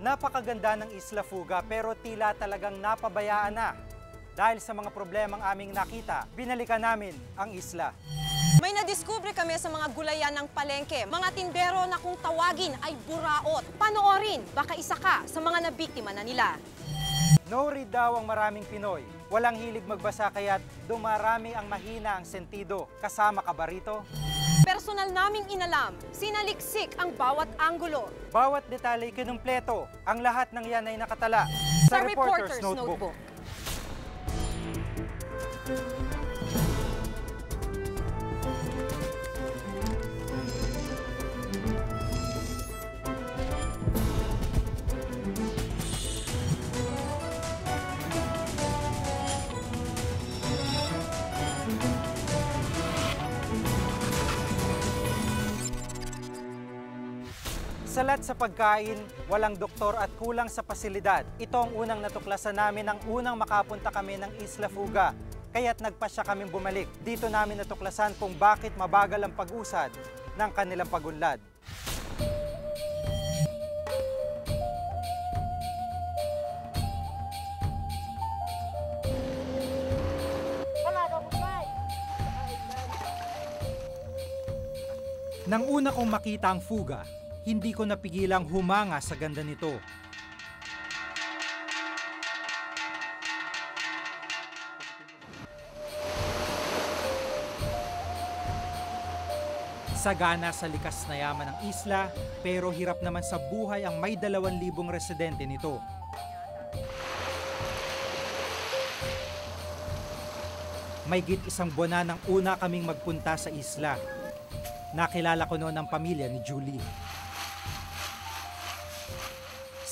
Napakaganda ng Isla Fuga pero tila talagang napabayaan na. Dahil sa mga problemang aming nakita, binalikan namin ang isla. May nadiskubre kami sa mga gulayan ng palengke. Mga tindero na kung tawagin ay buraot. Panoorin, baka isa ka sa mga nabiktima na nila. No-read daw ang maraming Pinoy. Walang hilig magbasa kaya't dumarami ang mahina ang sentido. Kasama ka ba rito? Personal naming inalam, sinaliksik ang bawat anggulo. Bawat detalye kinumpleto. Ang lahat ng yan ay nakatala Sa Reporter's Notebook. Salat sa pagkain, walang doktor at kulang sa pasilidad. Ito ang unang natuklasan namin nang unang makapunta kami ng Isla Fuga. Kaya't nagpasya kaming bumalik. Dito namin natuklasan kung bakit mabagal ang pag-usad ng kanilang pagunlad. Nang una kong makita ang Fuga, hindi ko napigilang humanga sa ganda nito. Sagana sa likas na yaman ng isla, pero hirap naman sa buhay ang may 2,000 residente nito. Mahigit isang buwan na nang una kaming magpunta sa isla. Nakilala ko noon ang pamilya ni Julie.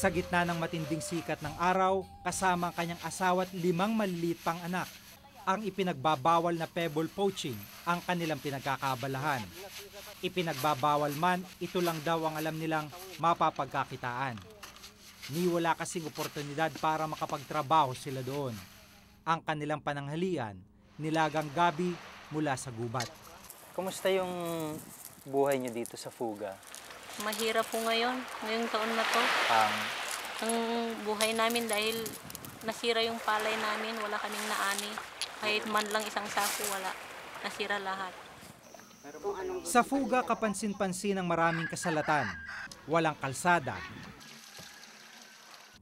Sa gitna ng matinding sikat ng araw, kasama ang kanyang asawa at 5 maliliit pang anak, ang ipinagbabawal na pebble poaching ang kanilang pinagkakabalahan. Ipinagbabawal man, ito lang daw ang alam nilang mapapagkakitaan. Ni wala kasing oportunidad para makapagtrabaho sila doon. Ang kanilang pananghalian, nilagang gabi mula sa gubat. Kumusta yung buhay niyo dito sa Fuga? Mahirap po ngayong taon na to. Ang buhay namin dahil nasira yung palay namin, wala kaming naani. Kahit man lang isang sako, wala. Nasira lahat. Sa Fuga, kapansin-pansin ang maraming kasalatan. Walang kalsada.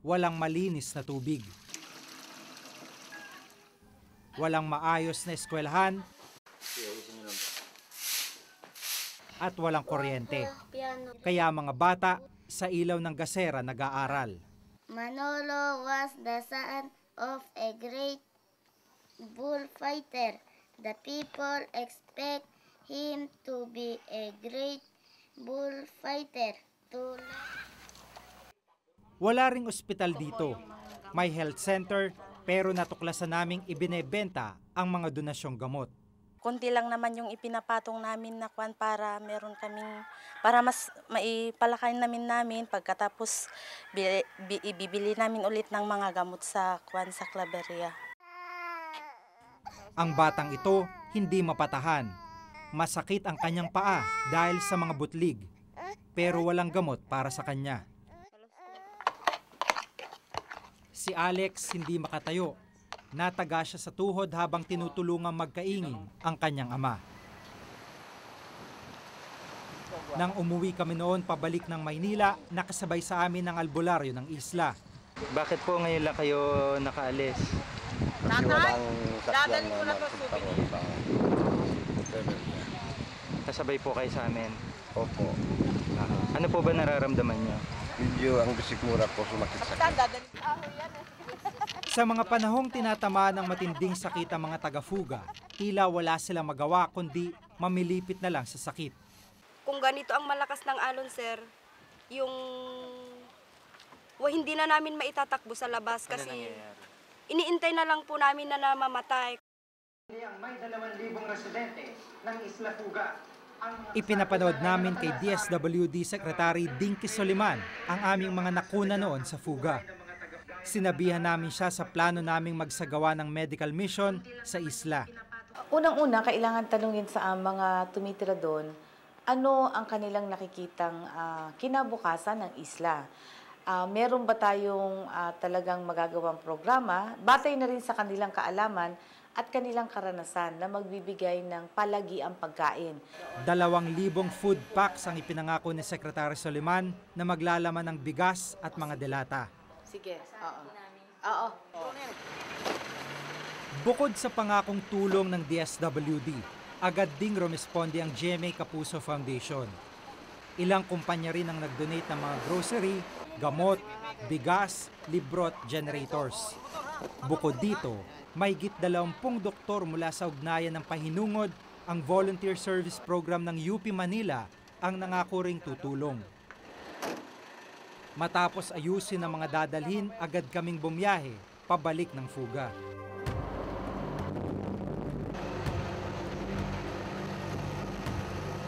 Walang malinis na tubig. Walang maayos na eskwelahan. At walang kuryente. Kaya mga bata sa ilaw ng gasera nag-aaral. Manolo was the son of a great bullfighter. The people expect him to be a great bullfighter. Wala ring ospital dito. May health center pero natuklasan naming ibinebenta ang mga donasyong gamot. Konti lang naman yung ipinapatong namin na kwan para para mas maipalakain namin pagkatapos ibibili namin ulit ng mga gamot sa kwan sa Claveria. Ang batang ito hindi mapatahan. Masakit ang kanyang paa dahil sa mga butlig, pero walang gamot para sa kanya. Si Alex hindi makatayo. Nataga siya sa tuhod habang tinutulungang magkaingin ang kanyang ama. Nang umuwi kami noon pabalik ng Maynila, nakasabay sa amin ang albularyo ng isla. Bakit po ngayon lang kayo nakaalis? Kasi walang sakyan na nagpunta ko sa Kasabay po kayo sa amin. Opo. Ano po ba nararamdaman niyo? Medyo ang bisikmura ko sumakit sa akin. Sa mga panahong tinatamaan ng matinding sakit ang mga taga-Fuga, tila wala silang magawa kundi mamilipit na lang sa sakit. Kung ganito ang malakas ng alon, sir, hindi na namin maitatakbo sa labas kasi iniintay na lang po namin na namamatay. Ang may 2,000 residente ng Isla Fuga. Ipinapanood namin kay DSWD Secretary Dinky Soliman ang aming mga nakuna noon sa Fuga. Sinabihan namin siya sa plano naming magsagawa ng medical mission sa isla. Unang-una, kailangan tanungin sa mga tumitira doon, ano ang kanilang nakikitang kinabukasan ng isla. meron ba tayong talagang magagawang programa, batay na rin sa kanilang kaalaman at kanilang karanasan na magbibigay ng palagiang pagkain. 2,000 food packs ang ipinangako ni Secretary Soliman na maglalaman ng bigas at mga delata. Sige, oo. Bukod sa pangakong tulong ng DSWD, agad ding rumesponde ang GMA Kapuso Foundation. Ilang kumpanya rin ang nag-donate ng mga grocery, gamot, bigas, libro at generators. Bukod dito, mahigit 20 doktor mula sa ugnayan ng pahinungod ang volunteer service program ng UP Manila ang nangako ring tutulong. Matapos ayusin ang mga dadalhin, agad kaming bumiyahe pabalik ng fuga.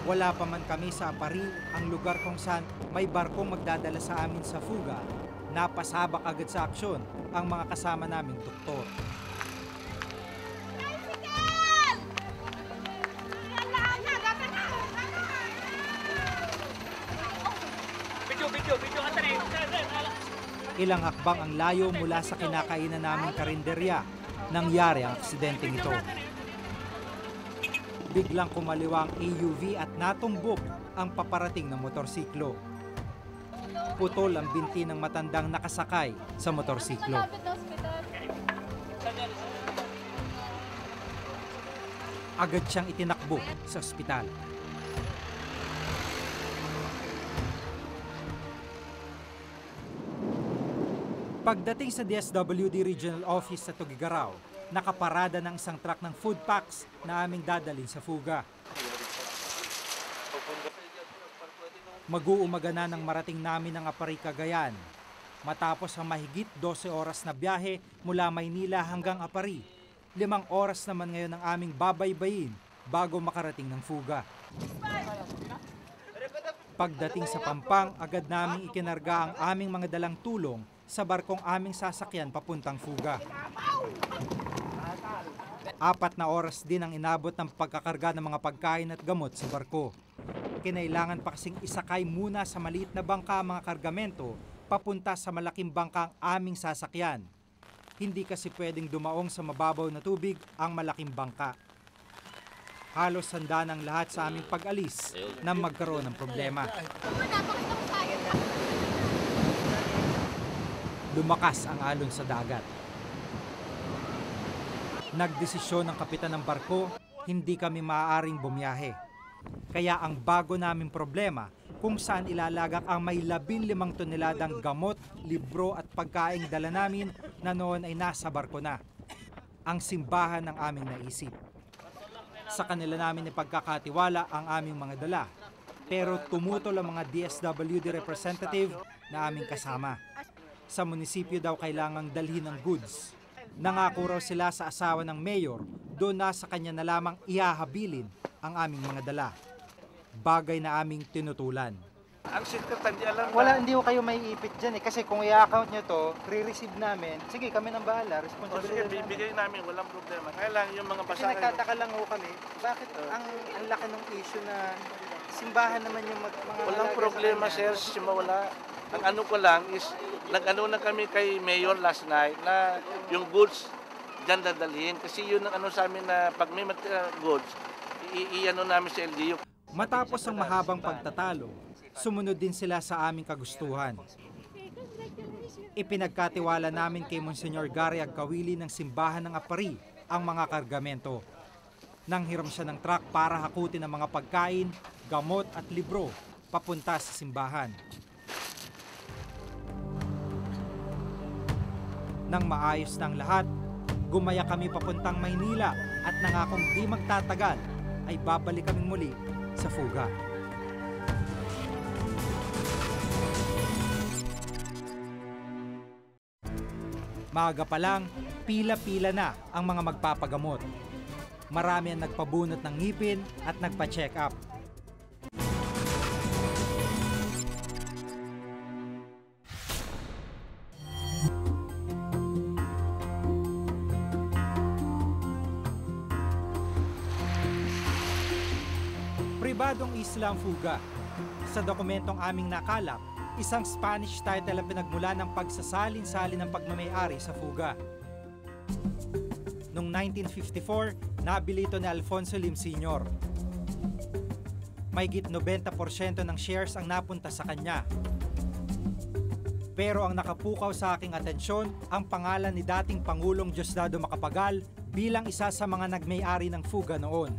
Wala pa man kami sa Apari, ang lugar kung saan may barkong magdadala sa amin sa fuga, napasabak agad sa aksyon ang mga kasama naming doktor. Ilang hakbang ang layo mula sa kinakainan naming karinderya, nangyari ang aksidenteng ito. Biglang kumaliwa ang AUV at natumbok ang paparating na motorsiklo. Putol ang binti ng matandang nakasakay sa motorsiklo. Agad siyang itinakbo sa ospital. Pagdating sa DSWD Regional Office sa Tugigaraw, nakaparada ng isang truck ng food packs na aming dadalhin sa fuga. Mag-uumaga na nang marating namin ang Apari, Cagayan. Matapos ang mahigit 12 oras na biyahe mula Maynila hanggang Apari, 5 oras naman ngayon ang aming babaybayin bago makarating ng fuga. Pagdating sa Pampang, agad naming ikinarga ang aming mga dalang tulong sa barkong aming sasakyan papuntang fuga. 4 na oras din ang inabot ng pagkakarga ng mga pagkain at gamot sa barko. Kinailangan pa kasing isakay muna sa maliit na bangka ang mga kargamento papunta sa malaking bangka ang aming sasakyan. Hindi kasi pwedeng dumaong sa mababaw na tubig ang malaking bangka. Halos handa ng lahat sa aming pag-alis nang magkaroon ng problema. Lumakas ang alon sa dagat. Nagdesisyon ng kapitan ng barko, hindi kami maaaring bumiyahe. Kaya ang bago naming problema, kung saan ilalagak ang may 15 toneladang gamot, libro at pagkaing dala namin na noon ay nasa barko na. Ang simbahan ng aming naisip. Sa kanila namin ipagkakatiwala ang aming mga dala. Pero tumutol ang mga DSWD representative na aming kasama. Sa munisipyo daw kailangang dalhin ng goods. Nangako raw sila sa asawa ng mayor, doon na sa kanya na lamang ihahabilin ang aming mga dala. Bagay na aming tinutulan. Ang secretary, hindi alam Wala, hindi ko kayo may ipit dyan eh. Kasi kung i-account nyo to, re-receive namin. Sige, kami nang bahala. Responsibility sige, bibigay namin, walang problema. Kaya lang yung mga Kasi basahin. nagtataka lang ho kami, bakit ang laki ng issue na simbahan naman yung mga Walang alaga problema, sa sir. kanya? Wala. Ang ano ko lang is, nag-ano na kami kay Mayor last night na yung goods dyan dadalhin. Kasi yun ang ano sa amin na pag may goods, i-ano namin sa LGU. Matapos ang mahabang pagtatalo, sumunod din sila sa aming kagustuhan. Ipinagkatiwala namin kay Monsignor Gary Agkawili ng simbahan ng Apari ang mga kargamento. Nanghiram siya ng truck para hakutin ang mga pagkain, gamot at libro papunta sa simbahan. Nang maayos ng lahat, gumaya kami papuntang Maynila at nangakong di magtatagal ay babalik kaming muli sa fuga. Maaga pa lang, pila-pila na ang mga magpapagamot. Marami ang nagpabunot ng ngipin at nagpa-check up. Pribadong isla ang fuga. Sa dokumentong aming nakalap, Isang Spanish title ang pinagmula ng pagsasalin-salin ng pagmamayari sa fuga. Noong 1954, nabili ito ni Alfonso Lim Sr. Mahigit 90% ng shares ang napunta sa kanya. Pero ang nakapukaw sa aking atensyon, ang pangalan ni dating Pangulong Diosdado Macapagal bilang isa sa mga nagmay-ari ng fuga noon.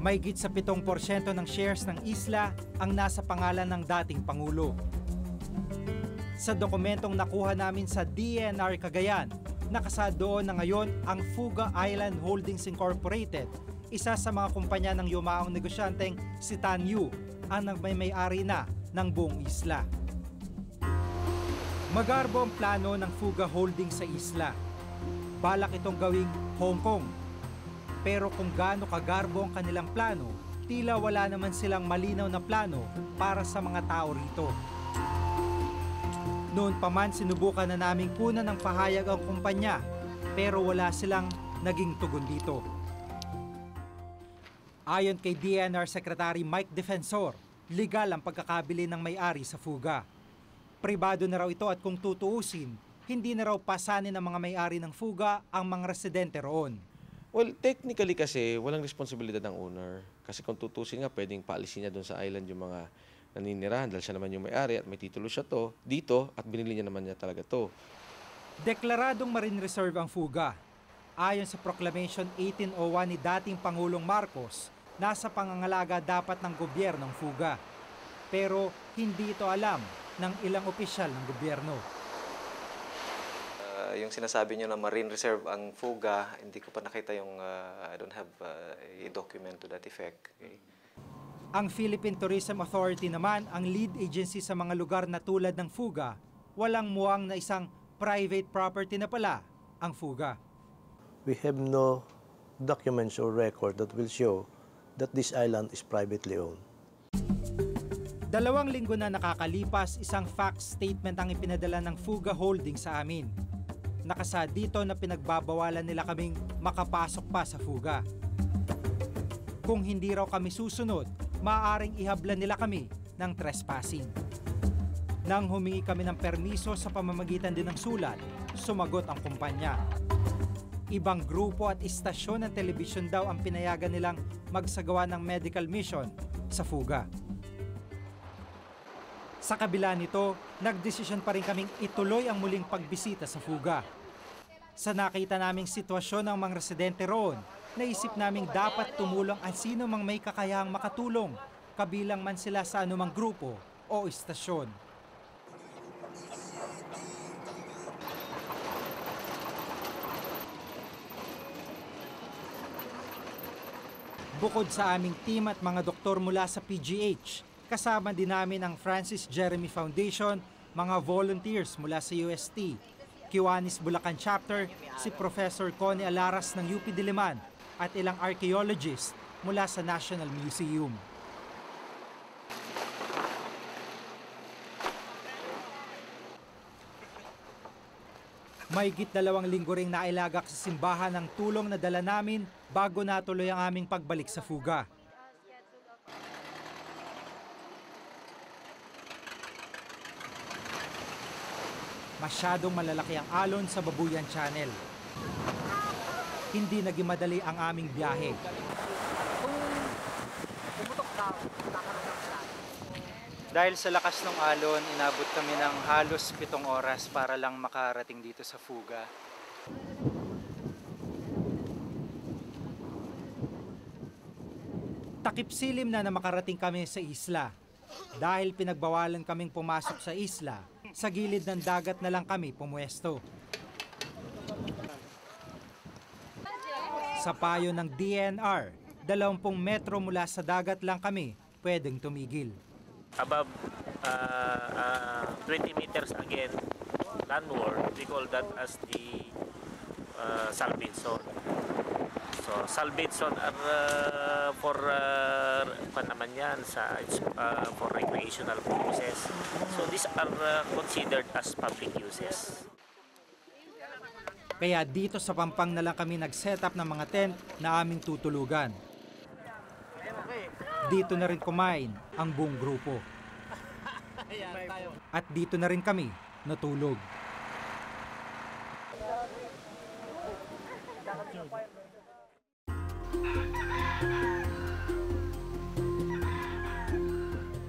Mahigit sa 7% ng shares ng isla ang nasa pangalan ng dating Pangulo. Sa dokumentong nakuha namin sa DENR Cagayan, nakasa doon na ngayon ang Fuga Island Holdings Incorporated, isa sa mga kumpanya ng yumaong negosyanteng si Tan Yu, ang nagmay-ari na ng buong isla. Magarbo ang plano ng Fuga Holdings sa isla. Balak itong gawing Hong Kong. Pero kung gaano kagarbo ang kanilang plano, tila wala naman silang malinaw na plano para sa mga tao rito. Noon pa man sinubukan na naming kunan ng pahayag ang kumpanya, pero wala silang naging tugon dito. Ayon kay DENR Secretary Mike Defensor, legal ang pagkakabili ng may-ari sa fuga. Pribado na raw ito at kung tutuusin, hindi na raw pasanin ng mga may-ari ng fuga ang mga residente roon. Well, technically kasi walang responsibilidad ng owner. Kasi kung tutusin nga, pwedeng paalisin niya doon sa island yung mga naninirahan dahil siya naman yung may-ari at may titulo siya dito at binili niya naman niya talaga to. Deklaradong Marine Reserve ang fuga. Ayon sa Proclamation 1801 ni dating Pangulong Marcos, nasa pangangalaga dapat ng gobyerno ang fuga. Pero hindi ito alam ng ilang opisyal ng gobyerno. Yung sinasabi nyo na Marine Reserve ang fuga, hindi ko pa nakita yung, I don't have a document to that effect. Okay. Ang Philippine Tourism Authority naman ang lead agency sa mga lugar na tulad ng fuga, walang muwang na isang private property na pala ang fuga. We have no documents or record that will show that this island is privately owned. 2 linggo na nakakalipas, isang fact statement ang ipinadala ng Fuga Holding sa amin. Nakasa dito na pinagbabawalan nila kaming makapasok pa sa fuga. Kung hindi raw kami susunod, maaaring ihablan nila kami ng trespassing. Nang humingi kami ng permiso sa pamamagitan din ng sulat, sumagot ang kumpanya. Ibang grupo at istasyon ng telebisyon daw ang pinayagan nilang magsagawa ng medical mission sa fuga. Sa kabila nito, nagdesisyon pa rin kaming ituloy ang muling pagbisita sa fuga. Sa nakita naming sitwasyon ng mga residente roon, naisip naming dapat tumulong ang sino mang may kakayahang makatulong, kabilang man sila sa anumang grupo o istasyon. Bukod sa aming team at mga doktor mula sa PGH, kasama din namin ang Francis Jeremy Foundation, mga volunteers mula sa UST, Kiwanis Bulacan Chapter, si Professor Connie Alaras ng UP Diliman, at ilang archaeologists mula sa National Museum. Mahigit 2 linggo ring nailagak sa simbahan ng tulong na dala namin bago natuloy ang aming pagbalik sa fuga. Masyadong malalaki ang alon sa Babuyan Channel. Hindi naging madali ang aming biyahe. Dahil sa lakas ng alon, inabot kami ng halos 7 oras para lang makarating dito sa fuga. Takip silim na makarating kami sa isla. Dahil pinagbawalan kaming pumasok sa isla, sa gilid ng dagat na lang kami pumuesto. Sa payo ng DENR, 20 metro mula sa dagat lang kami pwedeng tumigil. Above 20 meters again landward, we call that as the salvage zone. So salvage zone are for naman yan for recreational purposes. So these are considered as public uses. Kaya dito sa Pampang na lang kami nag-set up ng mga tent na aming tutulugan. Dito na rin kumain ang buong grupo. At dito na rin kami natulog.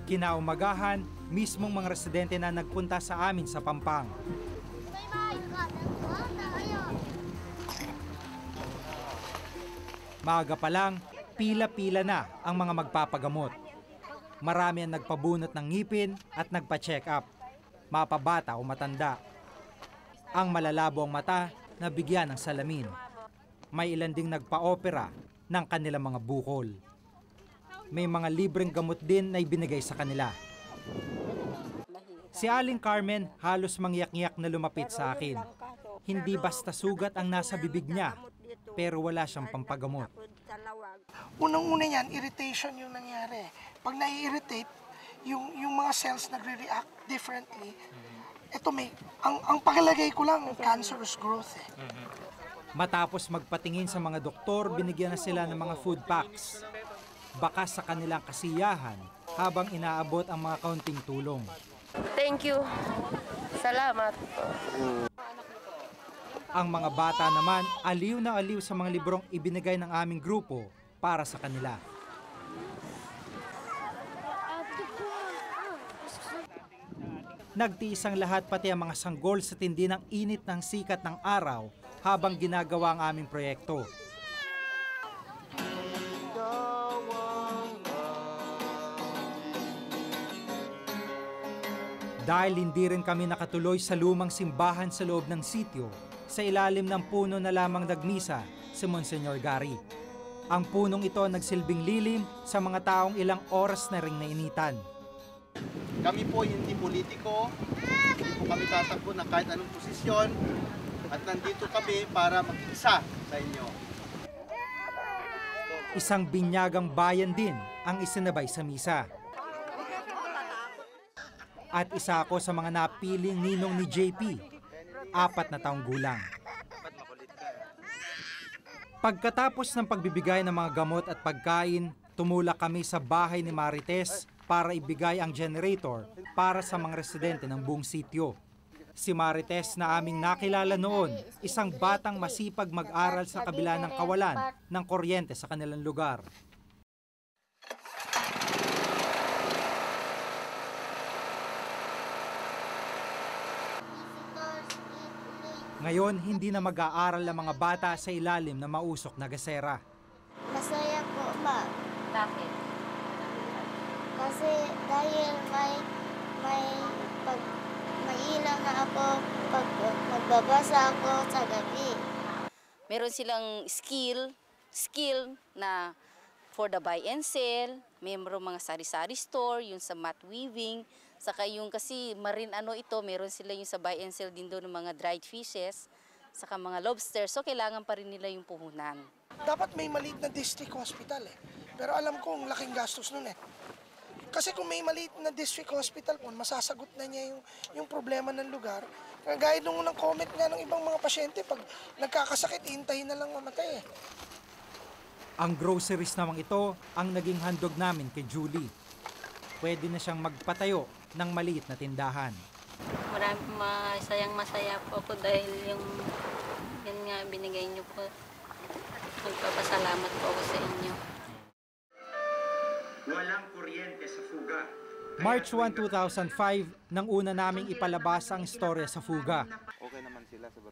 Kinaumagahan, mismong mga residente na nagpunta sa amin sa Pampang. Maaga pa lang, pila-pila na ang mga magpapagamot. Marami ang nagpabunot ng ngipin at nagpa-check up, mapabata o matanda. Ang malalabo ang mata, nabigyan ng salamin. May ilan ding nagpa-opera ng kanilang mga bukol. May mga libreng gamot din na ibinigay sa kanila. Si Aling Carmen halos mangyak-ngyak na lumapit sa akin. Hindi basta sugat ang nasa bibig niya, pero wala siyang pampagamot. Unang-una yan, irritation yung nangyari. Pag nai-irritate, yung mga cells nagre-react differently. Ito ang pakilagay ko lang, cancerous growth eh. Matapos magpatingin sa mga doktor, binigyan na sila ng mga food packs. Baka sa kanilang kasiyahan habang inaabot ang mga kaunting tulong. Thank you. Salamat. Ang mga bata naman aliw na aliw sa mga librong ibinigay ng aming grupo para sa kanila. Nagtiis ang lahat pati ang mga sanggol sa tindi ng init ng sikat ng araw habang ginagawa ang aming proyekto. Dahil hindi rin kami nakatuloy sa lumang simbahan sa loob ng sitio, sa ilalim ng puno na lamang nagmisa si Monsignor Gary. Ang punong ito nagsilbing lilim sa mga taong ilang oras na ring nainitan. Kami po hindi politiko, hindi po kami tatakbo na kahit anong posisyon at nandito kami para mag-isa sa inyo. Isang binyagang bayan din ang isinabay sa misa. At isa ako sa mga napiling ninong ni JP, 4 na taong gulang. Pagkatapos ng pagbibigay ng mga gamot at pagkain, tumulak kami sa bahay ni Marites para ibigay ang generator para sa mga residente ng buong sitio. Si Marites na aming nakilala noon, isang batang masipag mag-aral sa kabila ng kawalan ng kuryente sa kanilang lugar. Ngayon, hindi na mag-aaral ang mga bata sa ilalim ng mausok na gasera. Masaya po, ma'am. Bakit? Kasi dahil may ilaw na ako pag magbabasa ako sa gabi. Meron silang skill na for the buy and sell, membro mga sari-sari store, yung sa mat weaving, saka yung kasi marine meron sila yung sa buy and sell din doon ng mga dried fishes, saka mga lobster, so kailangan pa rin nila yung puhunan. Dapat may maliit na district hospital eh. Pero alam ko, ang laking gastos nun eh. Kasi kung may maliit na district hospital po, masasagot na niya yung problema ng lugar. Gaya nung unang comment nga ng ibang mga pasyente, pag nagkakasakit, hintayin na lang mamatay eh. Ang groceries namang ito ang naging handog namin kay Julie. Pwede na siyang magpatayo ng maliit na tindahan. Masayang-masaya po ako dahil yun nga binigay niyo po. Magpapasalamat po ako sa inyo. Walang kuryente sa fuga. March 1, 2005, nang una naming ipalabas ang istorya sa fuga.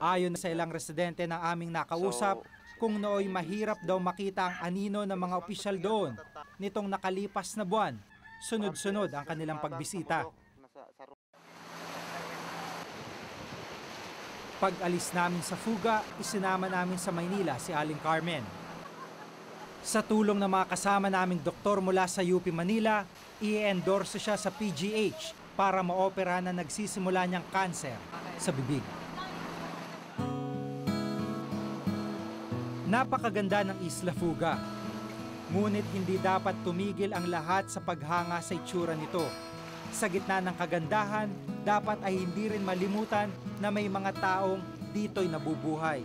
Ayon sa ilang residente ng aming nakausap, kung nooy mahirap daw makita ang anino ng mga opisyal doon nitong nakalipas na buwan, sunod-sunod ang kanilang pagbisita. Pag-alis namin sa fuga, isinama namin sa Maynila si Aling Carmen. Sa tulong ng mga kasama naming doktor mula sa UP Manila, i-endorse siya sa PGH para maopera na nagsisimula niyang kanser sa bibig. Napakaganda ng Isla Fuga. Ngunit hindi dapat tumigil ang lahat sa paghanga sa itsura nito. Sa gitna ng kagandahan, dapat ay hindi rin malimutan na may mga taong dito'y nabubuhay.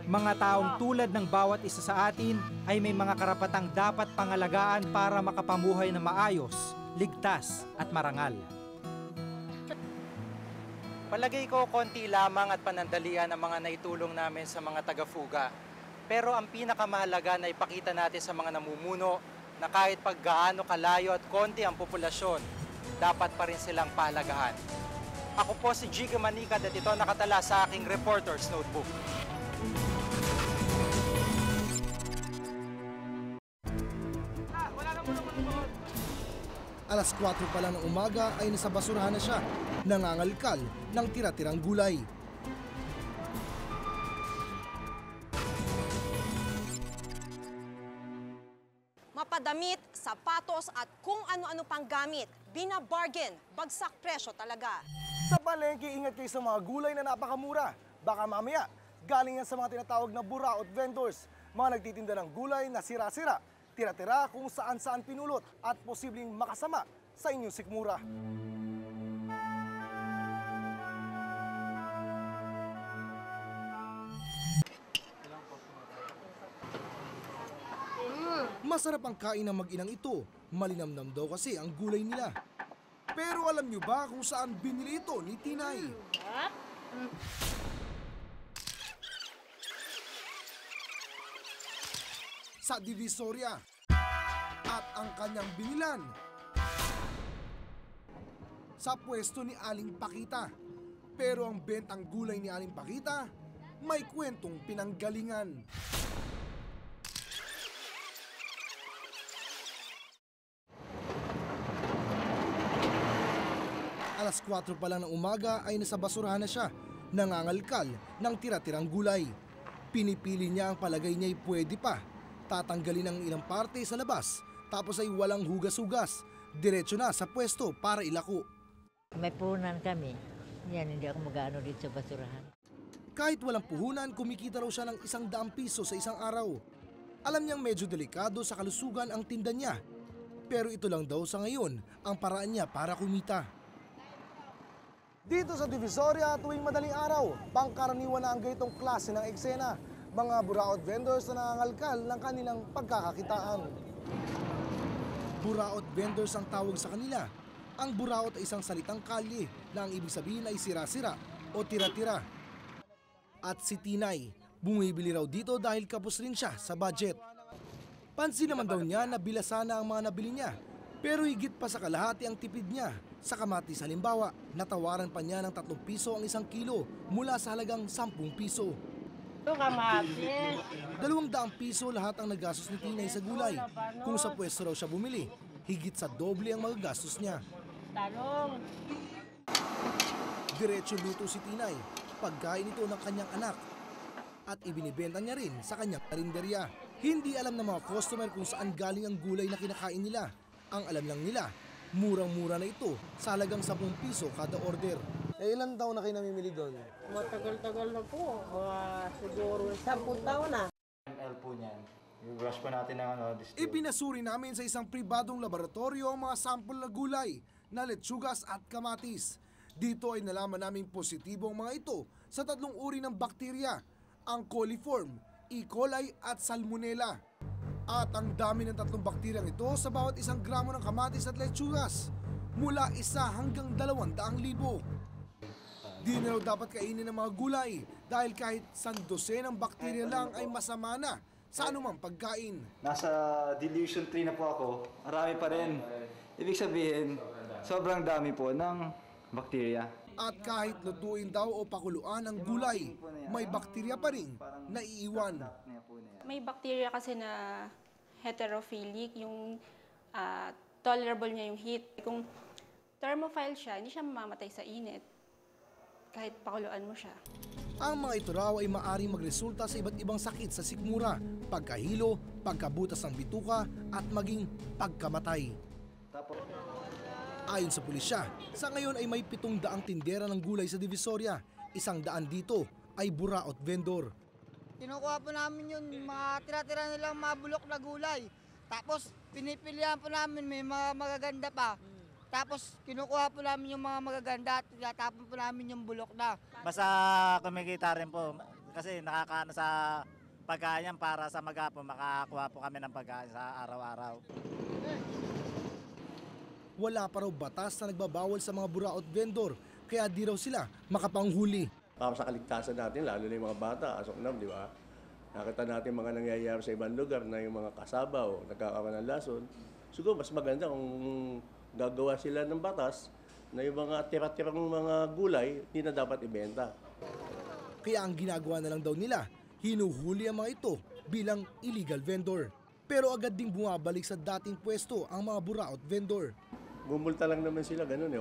Mga taong tulad ng bawat isa sa atin ay may mga karapatang dapat pangalagaan para makapamuhay na maayos, ligtas at marangal. Palagay ko konti lamang at panandalian ang mga naitulong namin sa mga taga-fuga. Pero ang pinakamahalaga na ipakita natin sa mga namumuno na kahit paggaano kalayo at konti ang populasyon, dapat pa rin silang pahalagahan. Ako po si Jiga Manicad at ito nakatala sa aking Reporter's Notebook. Alas 4 pa lang ng umaga ay nasa basurahan na siya, nangangalkal ng tira-tirang gulay. Mapadamit, sapatos at kung ano-ano pang gamit. Binabargain, bagsak presyo talaga. Sa palengke, ingat kayo sa mga gulay na napakamura. Baka mamaya, galing yan sa mga tinatawag na buraot vendors. Mga nagtitinda ng gulay na sira-sira, tira-tira kung saan-saan pinulot at posibleng makasama sa inyong sikmura. Masarap ang kain ng mag-inang ito. Malinamnam daw kasi ang gulay nila. Pero alam nyo ba kung saan binili ito ni Tinay? Sa Divisoria. At ang kanyang binilan sa pwesto ni Aling Pakita. Pero ang bentang gulay ni Aling Pakita may kwentong pinanggalingan. Alas 4 pa lang ng umaga ay nasa basurahan na siya, nangangalkal ng tira-tirang gulay. Pinipili niya ang palagay niya'y pwede pa. Tatanggalin ang ilang parte sa labas, tapos ay walang hugas-hugas. Diretso na sa pwesto para ilako. May puhunan kami. Yan, hindi ako mag-ano dito sa basurahan. Kahit walang puhunan, kumikita raw siya ng 100 piso sa isang araw. Alam niyang medyo delikado sa kalusugan ang tinda niya. Pero ito lang daw sa ngayon ang paraan niya para kumita. Dito sa Divisoria, tuwing madaling araw, pangkaraniwan na ang ganitong klase ng eksena. Mga buraot vendors na nangangalkal ng kanilang pagkakakitaan. Buraot vendors ang tawag sa kanila. Ang buraot ay isang salitang kalye na ang ibig sabihin ay sira-sira o tira-tira. At si Tinay, bumibili raw dito dahil kapos rin siya sa budget. Pansin naman daw niya na bilasan na ang mga nabili niya. Pero higit pa sa kalahati ang tipid niya. Sa kamatis halimbawa, natawaran pa niya ng 3 piso ang 1 kilo mula sa halagang 10 piso. Kamatis. 200 piso lahat ang nagastos ni Tinay sa gulay. Kung sa pwesto raw siya bumili, higit sa doble ang magagastos niya. Talong. Diretso luto si Tinay, pagkain ito ng kanyang anak. At ibinibenta niya rin sa kanyang karinderya. Hindi alam ng mga customer kung saan galing ang gulay na kinakain nila. Ang alam lang nila, murang-mura na ito sa halagang 10 piso kada order. Ilan taon na kayo namimili doon? Matagal-tagal na po. Siguro 10 taon na. ML po niyan. I-brush po natin ng Ipinasuri namin sa isang pribadong laboratorio ang mga sample na gulay na letsugas at kamatis. Dito ay nalaman naming positibo ang mga ito sa 3 uri ng bakterya, ang coliform, E. coli at salmonella. At ang dami ng 3 bakteryang ito sa bawat 1 gramo ng kamatis at letsugas, mula 1 hanggang 200,000. Di na raw dapat kainin ng mga gulay dahil kahit 100 ng bakterya lang ay masama na sa anumang pagkain. Nasa dilution 3 na po ako. Marami pa rin. Ibig sabihin, sobrang dami po ng bakterya. At kahit lutuin daw o pakuluan ang gulay, may bakterya pa rin na iiwan. May bakterya kasi na heterophilic, yung tolerable niya yung heat. Kung thermophile siya, hindi siya mamamatay sa init kahit pakuluan mo siya. Ang mga ito raw ay maaaring magresulta sa iba't ibang sakit sa sikmura, pagkahilo, pagkabutas ng bituka at maging pagkamatay. Ayon sa pulisya, sa ngayon ay may 700 tindera ng gulay sa Divisoria. 100 dito ay buraot vendor. Kinukuha po namin yung mga tira-tira nilang mabulok na gulay. Tapos pinipilihan po namin, may mga magaganda pa. Tapos kinukuha po namin yung mga magaganda at tinatapon po namin yung bulok na. Basta kumikita rin po kasi nakakaano sa pagkain yan para sa maghapon makakuha po kami ng pagkain sa araw-araw. Wala pa raw batas na nagbabawal sa mga buraot vendor, kaya di raw sila makapanghuli. Para sa kaligtasan natin, lalo na yung mga bata, as of now, di ba? Nakita natin mga nangyayari sa ibang lugar na yung mga kasabaw, nagkakaroon ng lason. Siguro mas maganda kung gagawa sila ng batas na yung mga tira-tirang mga gulay, hindi na dapat ibenta. Kaya ang ginagawa na lang daw nila, hinuhuli ang mga ito bilang illegal vendor. Pero agad ding bumabalik sa dating pwesto ang mga buraot vendor. Gumulta lang naman sila, ganun eh.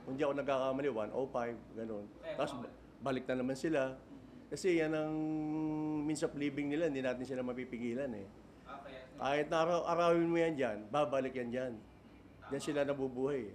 Kung di ako nagkakamali, 105, ganun. Tapos balik na naman sila. Kasi yan ang means of living nila, hindi natin sila mapipigilan eh. Kahit na arawin mo yan dyan, babalik yan dyan. Diyan sila nabubuhay eh.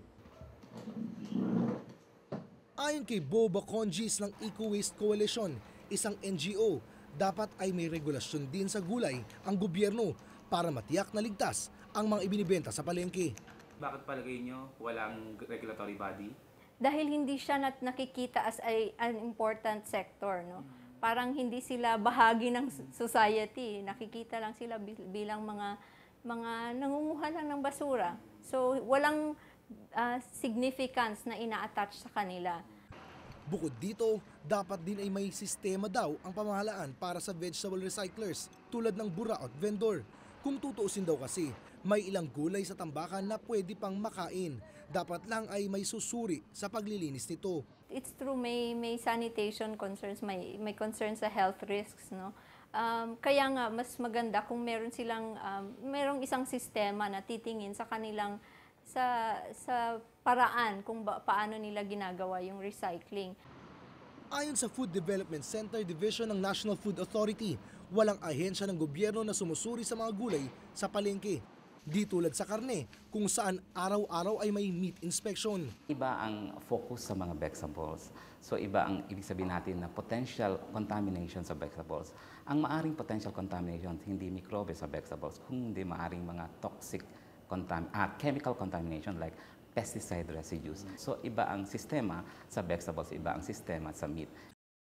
Ayon kay Boba Conjis ng Eco Waste Coalition, isang NGO, dapat ay may regulasyon din sa gulay ang gobyerno para matiyak na ligtas ang mga ibinibenta sa palengke. Bakit palagay nyo walang regulatory body? Dahil hindi siya nakikita as an important sector, no? Parang hindi sila bahagi ng society. Nakikita lang sila bilang mga nangunguha lang ng basura. So walang significance na ina-attach sa kanila. Bukod dito, dapat din ay may sistema daw ang pamahalaan para sa vegetable recyclers tulad ng buraot vendor. Kung tutuusin daw kasi, may ilang gulay sa tambakan na pwede pang makain. Dapat lang ay may susuri sa paglilinis nito. It's true, may sanitation concerns, may concerns sa health risks, no? Kaya nga mas maganda kung meron silang merong isang sistema na titingin sa kanilang sa paraan kung paano nila ginagawa yung recycling. Ayon sa Food Development Center Division ng National Food Authority, walang ahensya ng gobyerno na sumusuri sa mga gulay sa palengke. Di tulad sa karne, kung saan araw-araw ay may meat inspection. Iba ang focus sa mga vegetables. So iba ang ibig sabihin natin na potential contamination sa vegetables. Ang maaring potential contamination, hindi mikrobe sa vegetables, kundi maaring mga toxic chemical contamination like pesticide residues. So iba ang sistema sa vegetables, iba ang sistema sa meat.